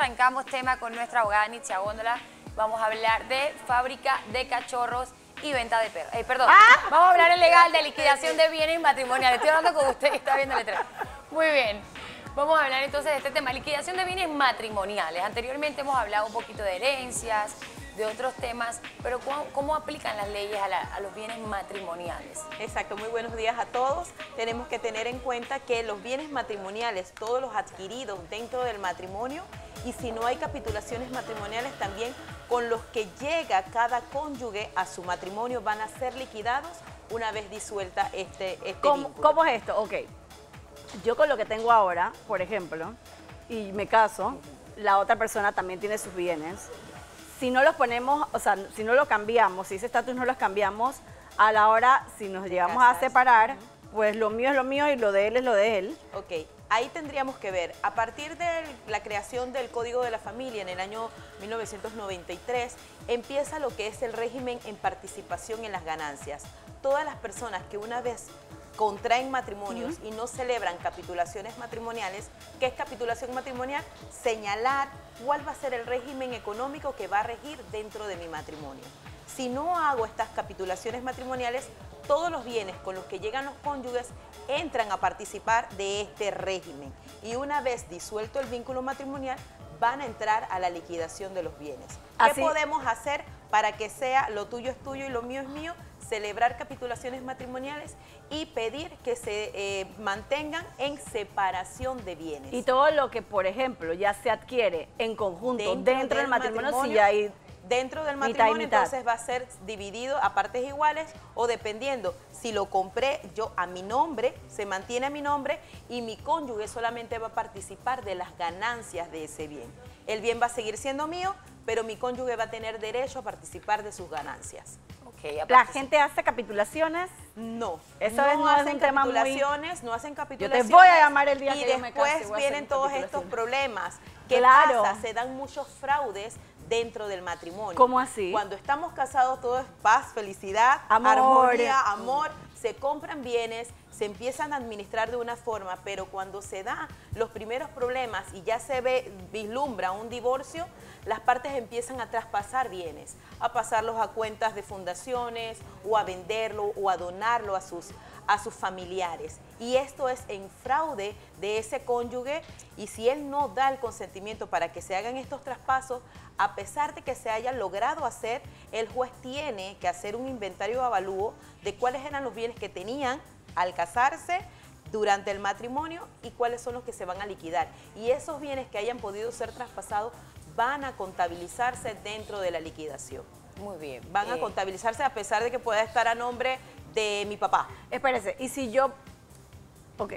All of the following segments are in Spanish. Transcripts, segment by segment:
arrancamos tema con nuestra abogada Nitzia Góndola. Vamos a hablar de fábrica de cachorros y venta de perros. Vamos a hablar en legal de liquidación de bienes matrimoniales. Estoy hablando con usted que está viendo el letrero. Muy bien. Vamos a hablar entonces de este tema, liquidación de bienes matrimoniales. Anteriormente hemos hablado un poquito de herencias, de otros temas, pero ¿cómo aplican las leyes a los bienes matrimoniales? Exacto, muy buenos días a todos. Tenemos que tener en cuenta que los bienes matrimoniales, todos los adquiridos dentro del matrimonio, y si no hay capitulaciones matrimoniales también, con los que llega cada cónyuge a su matrimonio, van a ser liquidados una vez disuelta este vínculo. ¿Cómo es esto? Ok. Yo con lo que tengo ahora, por ejemplo, y me caso, la otra persona también tiene sus bienes. Si no los ponemos, o sea, si no los cambiamos, si ese estatus no los cambiamos, a la hora, si nos llegamos a separar, pues lo mío es lo mío y lo de él es lo de él. Ok, ahí tendríamos que ver, a partir de la creación del Código de la Familia en el año 1993, empieza lo que es el régimen en participación en las ganancias. Todas las personas que una vez contraen matrimonios y no celebran capitulaciones matrimoniales. ¿Qué es capitulación matrimonial? Señalar cuál va a ser el régimen económico que va a regir dentro de mi matrimonio. Si no hago estas capitulaciones matrimoniales, todos los bienes con los que llegan los cónyuges entran a participar de este régimen. Y una vez disuelto el vínculo matrimonial, van a entrar a la liquidación de los bienes. ¿Qué podemos hacer para que sea lo tuyo es tuyo y lo mío es mío? Celebrar capitulaciones matrimoniales y pedir que se mantengan en separación de bienes. Y todo lo que, por ejemplo, ya se adquiere en conjunto dentro del matrimonio, si ya hay dentro del matrimonio, entonces va a ser dividido a partes iguales, o dependiendo, si lo compré yo a mi nombre, se mantiene a mi nombre y mi cónyuge solamente va a participar de las ganancias de ese bien. El bien va a seguir siendo mío, pero mi cónyuge va a tener derecho a participar de sus ganancias. ¿La gente hace capitulaciones? No, eso no hacen capitulaciones, no hacen capitulaciones. Yo te voy a llamar el día que yo me case. Y después vienen todos estos problemas. ¿Qué pasa? Se dan muchos fraudes dentro del matrimonio. ¿Cómo así? Cuando estamos casados todo es paz, felicidad, amor, armonía, amor. Se compran bienes, se empiezan a administrar de una forma, pero cuando se dan los primeros problemas y ya se vislumbra un divorcio, las partes empiezan a traspasar bienes, a pasarlos a cuentas de fundaciones o a venderlo o a donarlo a sus familiares. Y esto es en fraude de ese cónyuge, y si él no da el consentimiento para que se hagan estos traspasos, a pesar de que se haya logrado hacer, el juez tiene que hacer un inventario de avalúo de cuáles eran los bienes que tenían al casarse, durante el matrimonio, y cuáles son los que se van a liquidar. Y esos bienes que hayan podido ser traspasados van a contabilizarse dentro de la liquidación. Muy bien. Van a contabilizarse a pesar de que pueda estar a nombre de mi papá. Espérese, y si yo... Ok.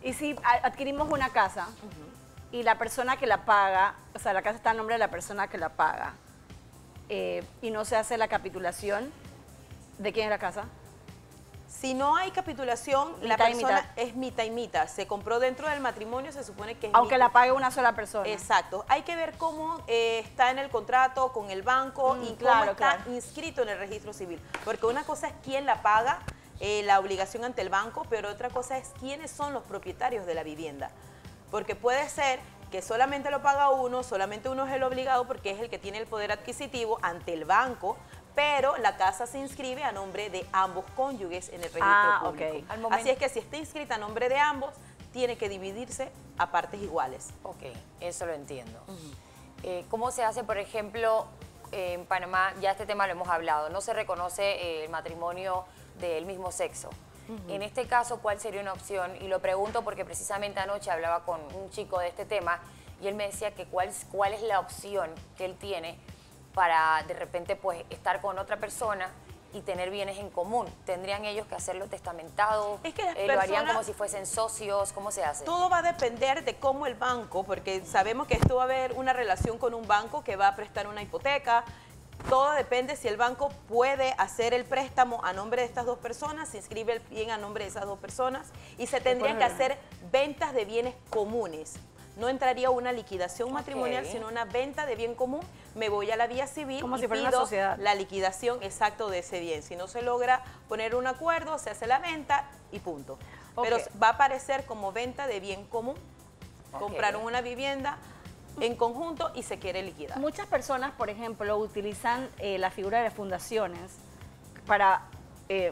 Y si adquirimos una casa y la persona que la paga, o sea, la casa está a nombre de la persona que la paga, y no se hace la capitulación, ¿de quién es la casa? Si no hay capitulación, la persona es mitad y mitad. Se compró dentro del matrimonio, se supone que es aunque la pague una sola persona. Exacto. Hay que ver cómo está en el contrato con el banco y cómo está inscrito en el registro civil. Porque una cosa es quién la paga, la obligación ante el banco, pero otra cosa es quiénes son los propietarios de la vivienda. Porque puede ser que solamente lo paga uno, solamente uno es el obligado porque es el que tiene el poder adquisitivo ante el banco, pero la casa se inscribe a nombre de ambos cónyuges en el registro público. Así es que si está inscrita a nombre de ambos, tiene que dividirse a partes iguales. Ok, eso lo entiendo. ¿Cómo se hace, por ejemplo, en Panamá? Ya este tema lo hemos hablado, no se reconoce el matrimonio del mismo sexo. En este caso, ¿cuál sería una opción? Y lo pregunto porque precisamente anoche hablaba con un chico de este tema y él me decía que cuál es la opción que él tiene para de repente pues estar con otra persona y tener bienes en común. ¿Tendrían ellos que hacerlo testamentado? Es que las ¿Lo harían como si fuesen socios? ¿Cómo se hace? Todo va a depender de cómo el banco, porque sabemos que esto va a haber una relación con un banco que va a prestar una hipoteca. Todo depende si el banco puede hacer el préstamo a nombre de estas dos personas, se inscribe el bien a nombre de esas dos personas y se tendrían que hacer ventas de bienes comunes. No entraría una liquidación matrimonial, sino una venta de bien común. Me voy a la vía civil como y si fuera pido una sociedad. La liquidación exacto de ese bien. Si no se logra poner un acuerdo, se hace la venta y punto. Pero va a aparecer como venta de bien común. Compraron una vivienda, en conjunto y se quiere liquidar. Muchas personas, por ejemplo, utilizan la figura de las fundaciones para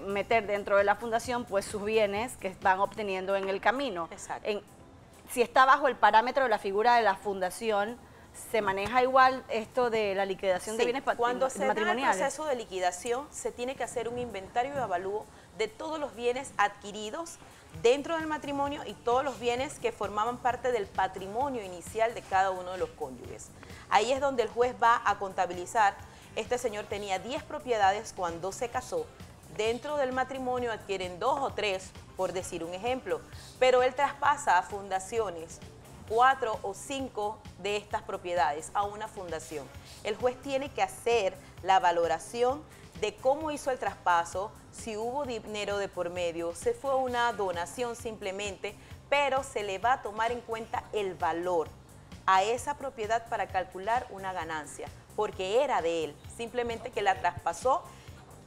meter dentro de la fundación pues sus bienes que van obteniendo en el camino. Exacto. Si está bajo el parámetro de la figura de la fundación, ¿se maneja igual esto de la liquidación de bienes cuando se da el matrimoniales? proceso de liquidación, se tiene que hacer un inventario y avalúo de todos los bienes adquiridos dentro del matrimonio y todos los bienes que formaban parte del patrimonio inicial de cada uno de los cónyuges. Ahí es donde el juez va a contabilizar. Este señor tenía 10 propiedades cuando se casó. Dentro del matrimonio adquieren 2 o 3, por decir un ejemplo, pero él traspasa a fundaciones 4 o 5 de estas propiedades a una fundación. El juez tiene que hacer la valoración de cómo hizo el traspaso, si hubo dinero de por medio, se fue una donación simplemente, pero se le va a tomar en cuenta el valor a esa propiedad para calcular una ganancia, porque era de él, simplemente que la traspasó,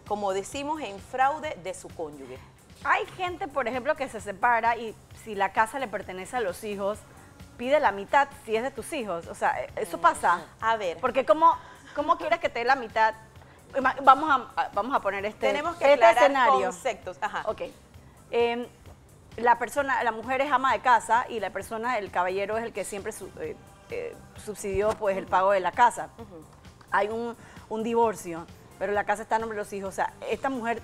como decimos, en fraude de su cónyuge. Hay gente, por ejemplo, que se separa y si la casa le pertenece a los hijos, pide la mitad si es de tus hijos. O sea, eso pasa. A ver. Porque ¿cómo quieres que te dé la mitad? Vamos a poner Tenemos que aclarar escenario. conceptos. Ajá. Ok. La mujer es ama de casa y el caballero es el que siempre subsidió pues, el pago de la casa. Hay un divorcio, pero la casa está a nombre de los hijos. O sea, esta mujer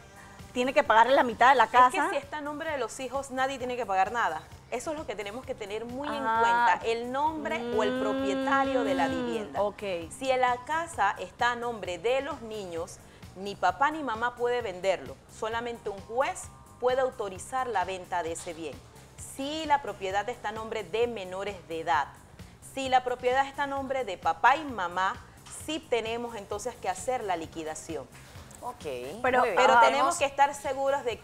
tiene que pagarle la mitad de la casa. Es que si está a nombre de los hijos, nadie tiene que pagar nada. Eso es lo que tenemos que tener muy en cuenta, el nombre o el propietario de la vivienda. Okay. Si la casa está a nombre de los niños, ni papá ni mamá puede venderlo. Solamente un juez puede autorizar la venta de ese bien. Si la propiedad está a nombre de menores de edad, si la propiedad está a nombre de papá y mamá, sí tenemos entonces que hacer la liquidación. Ok. Pero tenemos que estar seguros de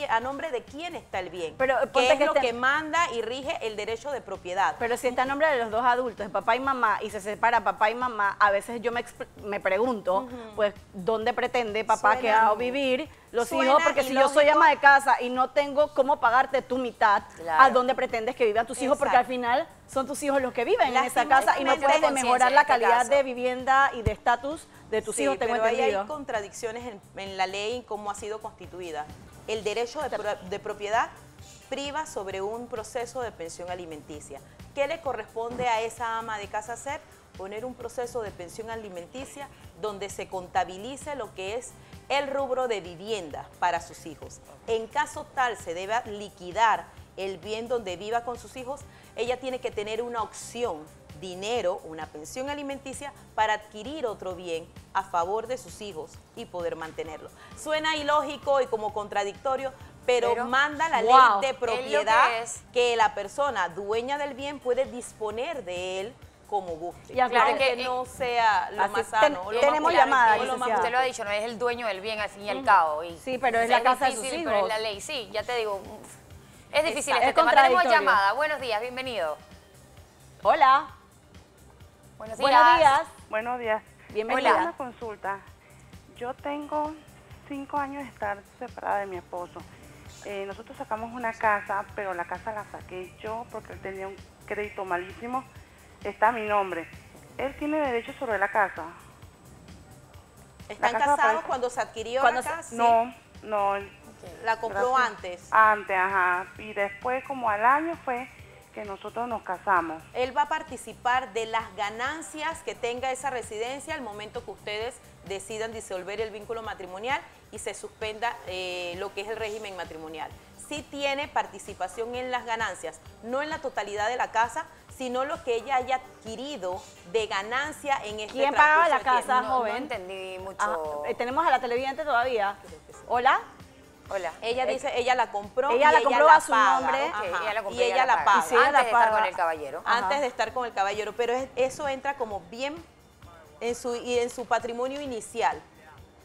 a nombre de quién está el bien, que es lo que manda y rige el derecho de propiedad. Pero si está a nombre de los dos adultos, de papá y mamá, y se separa papá y mamá, a veces yo me pregunto, pues, ¿dónde pretende papá que haga vivir los hijos? Porque si yo soy ama de casa y no tengo cómo pagarte tu mitad, claro, ¿a dónde pretendes que vivan tus hijos? Porque al final son tus hijos los que viven en esa casa y no puedes mejorar la calidad de vivienda y de estatus de tus hijos, tengo entendido. Pero ahí hay contradicciones en la ley en cómo ha sido constituida. El derecho de propiedad priva sobre un proceso de pensión alimenticia. ¿Qué le corresponde a esa ama de casa hacer? Poner un proceso de pensión alimenticia donde se contabilice lo que es el rubro de vivienda para sus hijos. En caso tal se deba liquidar el bien donde viva con sus hijos, ella tiene que tener una opción, dinero, una pensión alimenticia para adquirir otro bien a favor de sus hijos y poder mantenerlo. Suena ilógico y como contradictorio, pero manda la ley de propiedad que la persona dueña del bien puede disponer de él como guste. Y claro que no sea lo más sano. Tenemos llamada, usted lo ha dicho, no es el dueño del bien al fin y al cabo. Y sí, pero es la casa de sus hijos. Pero es la ley, sí, ya te digo, es difícil este es tema. Tenemos contradictorio. llamada. Buenos días, bienvenido. Hola. Buenos días. Buenos días. Buenos días. Bienvenida. Una consulta. Yo tengo 5 años de estar separada de mi esposo. Nosotros sacamos una casa, pero la casa la saqué yo porque él tenía un crédito malísimo. Está a mi nombre. ¿Él tiene derecho sobre la casa? ¿Están casados cuando se adquirió la casa? No. ¿La compró antes? Antes, ajá. Y después, como al año, fue que nosotros nos casamos. Él va a participar de las ganancias que tenga esa residencia al momento que ustedes decidan disolver el vínculo matrimonial y se suspenda lo que es el régimen matrimonial. Sí tiene participación en las ganancias, no en la totalidad de la casa, sino lo que ella haya adquirido de ganancia en este ¿Quién pagaba la transcurso de casa, tiempo. joven? No entendí mucho. Tenemos a la televidente todavía. Hola. Hola. Ella dice, ella la compró ella y la ella compró la a su paga. nombre. Ajá. Ella la compró y ella la paga. Y si ella antes la de estar paga. con el caballero. Antes de estar con el caballero, pero eso entra como bien en su patrimonio inicial.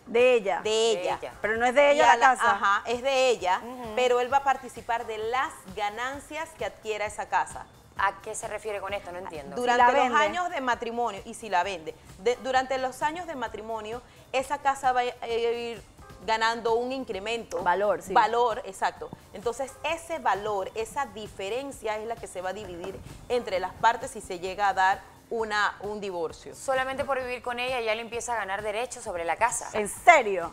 De ella. De ella. Pero no es de ella Y a la casa. Ajá, es de ella, pero él va a participar de las ganancias que adquiera esa casa. ¿A qué se refiere con esto? No entiendo. Durante los vende. años de matrimonio, y si la vende, durante los años de matrimonio, esa casa va a ir ganando un incremento. Valor, sí. Valor, exacto. Entonces, ese valor, esa diferencia es la que se va a dividir entre las partes si se llega a dar un divorcio. Solamente por vivir con ella ya le empieza a ganar derechos sobre la casa. ¿En serio?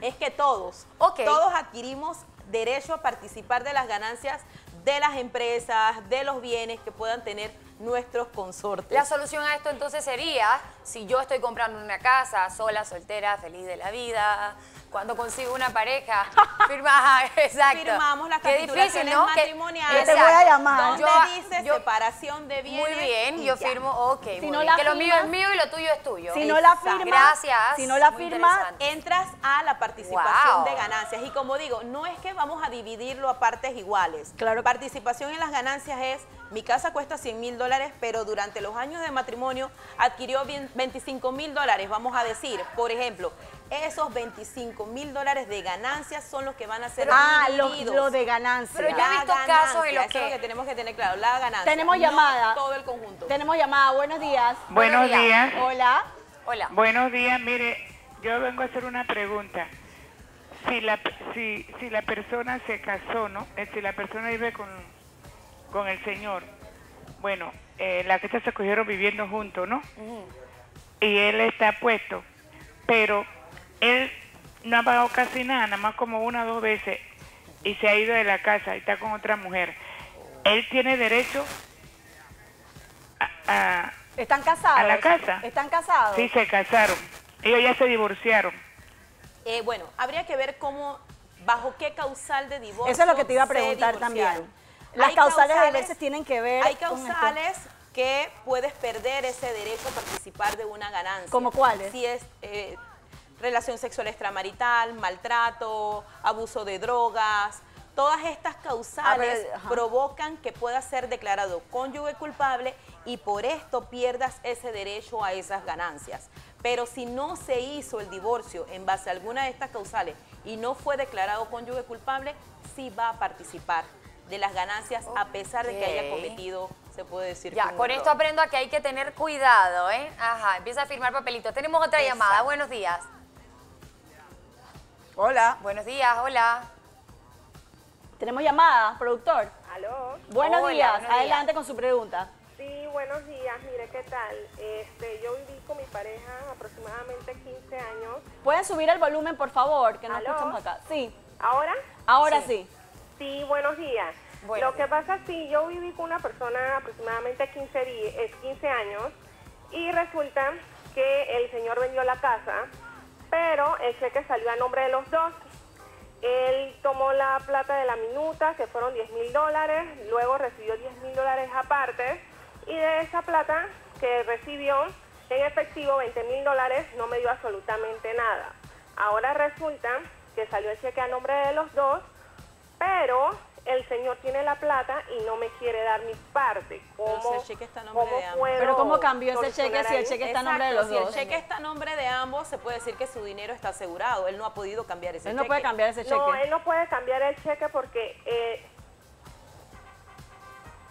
Es que todos adquirimos derecho a participar de las ganancias de las empresas, de los bienes que puedan tener nuestros consortes. La solución a esto entonces sería, si yo estoy comprando una casa, sola, soltera, feliz de la vida, cuando consigo una pareja, firmamos las capitulaciones matrimoniales. Te voy a llamar. Donde dice separación de bienes. Muy bien, yo firmo, Si no la que lo mío firmas, es mío y lo tuyo es tuyo. Si no la firmas, gracias. Si no la Muy firmas, interesante. entras a la participación Wow. de ganancias. Y como digo, no es que vamos a dividirlo a partes iguales. Claro. Participación en las ganancias es, mi casa cuesta $100.000, pero durante los años de matrimonio adquirió $25.000. Vamos a decir, por ejemplo, esos $25.000 de ganancias son los que van a ser divididos. lo de ganancia. Pero yo he visto casos en los eso es lo que tenemos que tener claro, la ganancia. Tenemos no llamada. todo el conjunto. Tenemos llamada. Buenos días. Buenos días. Hola. Hola. Buenos días, mire, yo vengo a hacer una pregunta. Si la persona se casó, ¿no? Si la persona vive con el señor, bueno, la que se cogieron viviendo juntos, ¿no? Y él está puesto, pero él no ha pagado casi nada más como 1 o 2 veces, y se ha ido de la casa y está con otra mujer. Él tiene derecho a ¿Están casados? ¿A la casa? ¿Están casados? Sí, se casaron. Ellos ya se divorciaron. Bueno, habría que ver bajo qué causal de divorcio. Eso es lo que te iba a se preguntar divorciaron. también. Las causales de divorcio tienen que ver Hay con esto. causales que puedes perder ese derecho a participar de una ganancia. ¿Cómo cuáles? Si es relación sexual extramarital, maltrato, abuso de drogas. Todas estas causales provocan que pueda ser declarado cónyuge culpable y por esto pierdas ese derecho a esas ganancias. Pero si no se hizo el divorcio en base a alguna de estas causales y no fue declarado cónyuge culpable, sí va a participar de las ganancias a pesar de que haya cometido, se puede decir, Ya, con esto aprendo a que hay que tener cuidado, ¿eh? Ajá, empieza a firmar papelitos. Tenemos otra llamada. Buenos días. Hola. Buenos días, hola. Tenemos llamada, productor. ¿Aló? Buenos Hola, días. buenos días. Adelante con su pregunta. Sí, buenos días. Mire, ¿qué tal? Yo viví con mi pareja aproximadamente 15 años. ¿Pueden subir el volumen, por favor? Que no ¿Aló? escuchamos acá. Sí. ¿Ahora? Ahora sí. Sí, buenos días. Buenos Lo que pasa es que yo viví con una persona aproximadamente 15 años y resulta que el señor vendió la casa, pero el cheque salió a nombre de los dos. Él tomó la plata de la minuta, que fueron $10.000, luego recibió $10.000 aparte, y de esa plata que recibió en efectivo, $20.000, no me dio absolutamente nada. Ahora resulta que salió el cheque a nombre de los dos, pero el señor tiene la plata y no me quiere dar mi parte. Entonces el cheque está a nombre de ambos. Pero ¿cómo cambió ese cheque solucionar si el ahí? cheque está a nombre de los Si dos? el cheque está a nombre de ambos, se puede decir que su dinero está asegurado. Él no ha podido cambiar ese Él cheque. no puede cambiar ese cheque. No, él no puede cambiar el cheque porque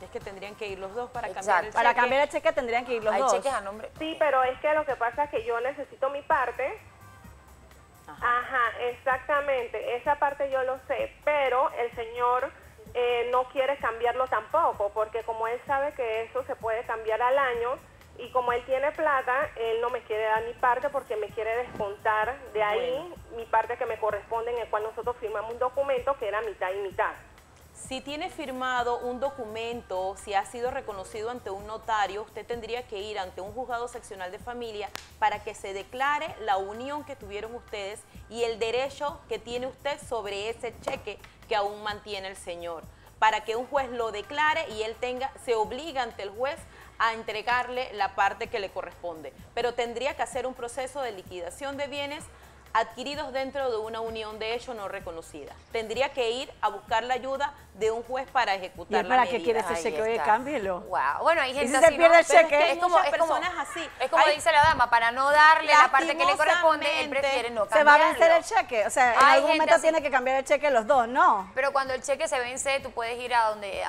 Es que tendrían que ir los dos para Exacto. cambiar el cheque. Para cambiar el cheque tendrían que ir los Hay dos. cheques a nombre. sí, pero es que lo que pasa es que yo necesito mi parte. Ajá, exactamente. Esa parte yo lo sé, pero el señor no quiere cambiarlo tampoco, porque como él sabe que eso se puede cambiar al año y como él tiene plata, él no me quiere dar mi parte porque me quiere descontar de ahí mi parte que me corresponde, en el cual nosotros firmamos un documento que era mitad y mitad. Si tiene firmado un documento, si ha sido reconocido ante un notario, usted tendría que ir ante un juzgado seccional de familia para que se declare la unión que tuvieron ustedes y el derecho que tiene usted sobre ese cheque que aún mantiene el señor. Para que un juez lo declare y él se obliga ante el juez a entregarle la parte que le corresponde. Pero tendría que hacer un proceso de liquidación de bienes adquiridos dentro de una unión de hecho no reconocida. Tendría que ir a buscar la ayuda de un juez para ejecutar la para medida. qué quiere ese Ahí cheque? Oye, está. cámbielo. Wow. Bueno, hay ¿Y gente si se así, pierde ¿no? el cheque? Pero es que hay muchas personas así. Es como Hay- dice la dama, para no darle la parte que le corresponde, él prefiere no Se va a cambiarlo. vencer el cheque. O sea, en Hay algún gente momento así. tiene que cambiar el cheque los dos, ¿no? Pero cuando el cheque se vence, tú puedes ir a donde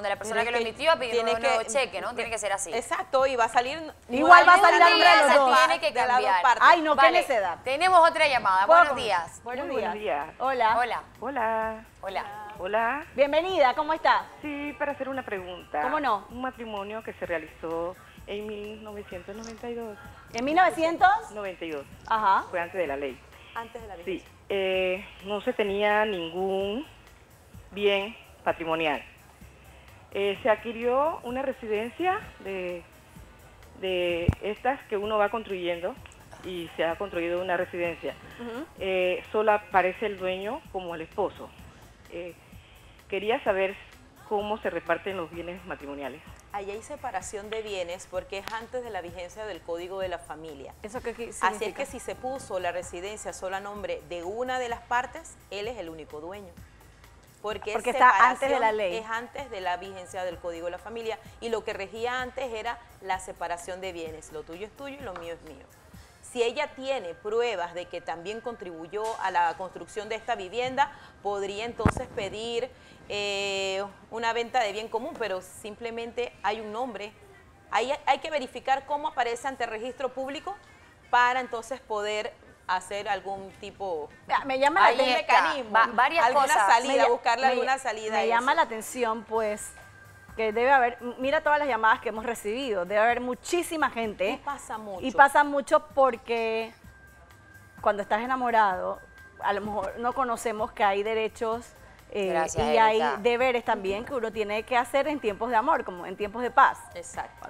la persona que lo emitió a pedir un nuevo cheque, ¿no? Tiene que ser así. Exacto, y va a salir... Igual va a salir a Algún nombre de día los se dos. tiene que De las dos cambiar. partes. Ay, no, qué Vale, necedad. tenemos otra llamada. Buenos días. Buenos Muy días. buenos días. Hola. Hola. Hola. Hola. Hola. Bienvenida, ¿cómo está? Sí, para hacer una pregunta. ¿Cómo no? Un matrimonio que se realizó En 1992. ¿En 1992? 92. Ajá. Fue antes de la ley. Antes de la Sí. vigencia. No se tenía ningún bien patrimonial. Se adquirió una residencia de estas que uno va construyendo y se ha construido una residencia. Solo aparece el dueño como el esposo. Quería saber cómo se reparten los bienes matrimoniales. Ahí hay separación de bienes porque es antes de la vigencia del Código de la Familia. ¿Eso qué significa? Así es que si se puso la residencia solo a nombre de una de las partes, él es el único dueño. Porque está antes de la ley. Es antes de la vigencia del Código de la Familia y lo que regía antes era la separación de bienes. Lo tuyo es tuyo y lo mío es mío. Si ella tiene pruebas de que también contribuyó a la construcción de esta vivienda, podría entonces pedir una venta de bien común, pero simplemente hay un nombre. Hay que verificar cómo aparece ante el registro público para entonces poder hacer algún tipo me llama la algún mecanismo, varias alguna cosas. salida, buscarle alguna salida. Me llama la atención, pues, que debe haber, mira todas las llamadas que hemos recibido, debe haber muchísima gente. Y pasa mucho. Y pasa mucho porque cuando estás enamorado, a lo mejor no conocemos que hay derechos Gracias, y hay Erika. deberes también que uno tiene que hacer en tiempos de amor, como en tiempos de paz. Exacto.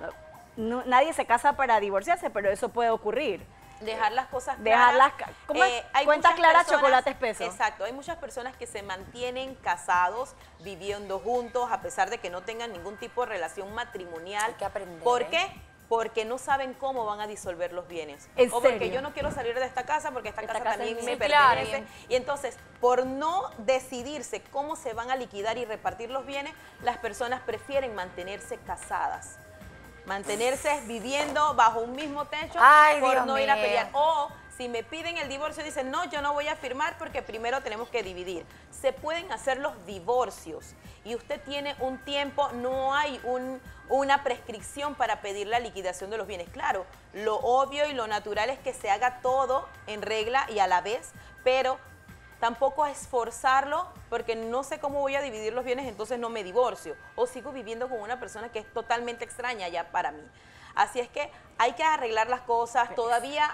Nadie se casa para divorciarse, pero eso puede ocurrir. Dejar las cosas claras. Dejarlas, ¿cómo es? Hay Cuentas muchas claras, personas- chocolate espeso. Exacto, hay muchas personas que se mantienen casados, viviendo juntos, a pesar de que no tengan ningún tipo de relación matrimonial. Hay que aprender, ¿Por ¿eh? qué? Porque no saben cómo van a disolver los bienes. ¿En O porque serio? yo no quiero salir de esta casa porque esta casa casa también es me mía. Sí, claro. pertenece. Y entonces, por no decidirse cómo se van a liquidar y repartir los bienes, las personas prefieren mantenerse casadas. Mantenerse viviendo bajo un mismo techo Ay, por Dios no ir a mío. pelear. O si me piden el divorcio, dicen, no, yo no voy a firmar porque primero tenemos que dividir. Se pueden hacer los divorcios y usted tiene un tiempo, no hay una prescripción para pedir la liquidación de los bienes. Claro, lo obvio y lo natural es que se haga todo en regla y a la vez, pero tampoco esforzarlo porque no sé cómo voy a dividir los bienes, entonces no me divorcio o sigo viviendo con una persona que es totalmente extraña ya para mí. Así es que hay que arreglar las cosas. Todavía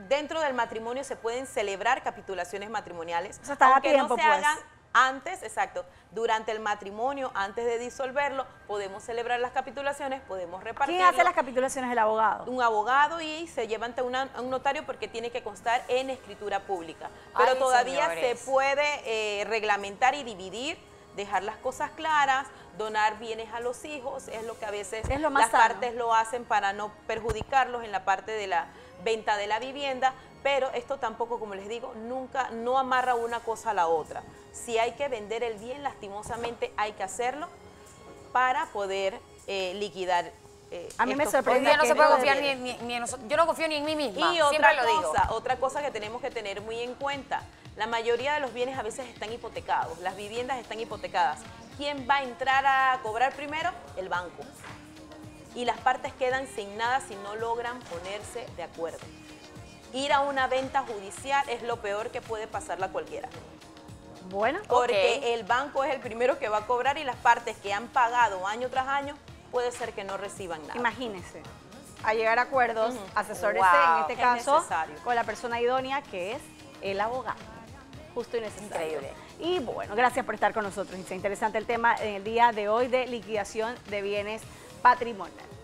dentro del matrimonio se pueden celebrar capitulaciones matrimoniales, Eso está a aunque tiempo, no se pues. hagan antes, exacto, durante el matrimonio, antes de disolverlo, podemos celebrar las capitulaciones, podemos repartirlo. ¿Quién hace las capitulaciones? El abogado. Un abogado y se lleva ante un notario porque tiene que constar en escritura pública. Pero Ay, todavía señores. se puede reglamentar y dividir, dejar las cosas claras, donar bienes a los hijos, es lo que a veces Es lo más las sano. partes lo hacen para no perjudicarlos en la parte de la venta de la vivienda, pero esto tampoco, como les digo, nunca, no amarra una cosa a la otra. Si hay que vender el bien, lastimosamente hay que hacerlo para poder liquidar. A mí me estos sorprende Hoy día no se puede propios confiar bienes. ni en nosotros. Yo no confío ni en mí misma. Y Siempre otra cosa que tenemos que tener muy en cuenta, la mayoría de los bienes a veces están hipotecados, las viviendas están hipotecadas. ¿Quién va a entrar a cobrar primero? El banco. Y las partes quedan sin nada si no logran ponerse de acuerdo. Ir a una venta judicial es lo peor que puede pasarle a cualquiera. Bueno, Porque el banco es el primero que va a cobrar y las partes que han pagado año tras año puede ser que no reciban nada. imagínense, a llegar a acuerdos, asesórese Wow, en este es caso necesario. con la persona idónea que es el abogado. Justo y necesario. Increíble. Y bueno, gracias por estar con nosotros. Es interesante el tema en el día de hoy de liquidación de bienes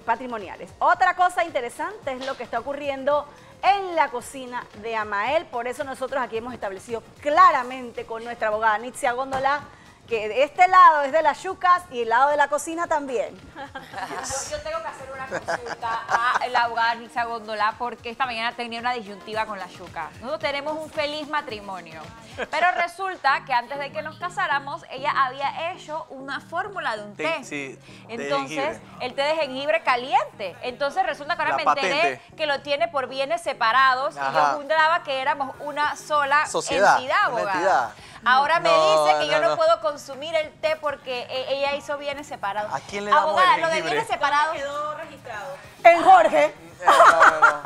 patrimoniales. Otra cosa interesante es lo que está ocurriendo en la cocina de Amael. Por eso nosotros aquí hemos establecido claramente con nuestra abogada Nitzia Góndola que de este lado es de las yucas y el lado de la cocina también. Yo tengo que hacer una consulta a la abogada Nitzia Góndola porque esta mañana tenía una disyuntiva con la yuca. Nosotros tenemos un feliz matrimonio, pero resulta que antes de que nos casáramos, ella había hecho una fórmula de un té. Sí, de Entonces, jengibre. el té de jengibre caliente. Entonces resulta que ahora La me enteré patente. que lo tiene por bienes separados. Ajá. Y yo juraba que éramos una sola Sociedad, entidad, una abogada. entidad. Ahora me No, dice que yo no, no no. puedo consumir el té porque ella hizo bienes separados. ¿A quién le damos Abogada, el lo de jengibre? bienes separados. Quedó registrado. En Jorge. No.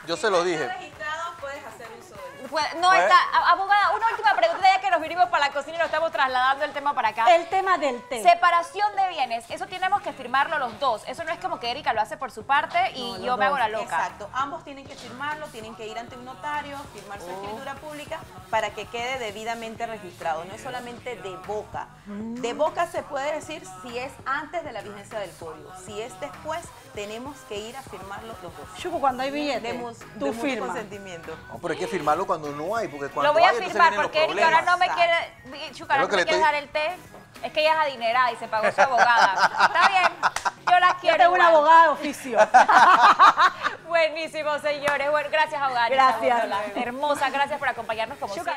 Yo se lo dije. Registrado, puedes hacer uso de él. No está. Abogada, una última pregunta ya que nos vinimos para la cocina y nos estamos trasladando el tema para acá. El tema del té. Separación de bienes, eso tenemos que firmarlo los dos. Eso no es como que Erika lo hace por su parte y yo me hago la loca. Exacto, ambos tienen que firmarlo, tienen que ir ante un notario, firmar su escritura pública para que quede debidamente registrado. No es solamente de boca. De boca se puede decir si es antes de la vigencia del código. Si es después, tenemos que ir a firmarlo los dos. Chuco, cuando hay billete, tú firmas. Consentimiento. No, pero hay que firmarlo cuando no hay, porque cuando lo voy a hay, entonces firmar vienen los porque Erika ahora no me problemas. quiere, Chuca, ahora Creo no que me le quiere estoy- dar el té. Es que ella es adinerada y se pagó su abogada. Está bien, yo la quiero. Yo tengo una igual. abogada de oficio. Buenísimo, señores. Bueno, gracias, abogada. Gracias. Hermosa, gracias por acompañarnos como siempre.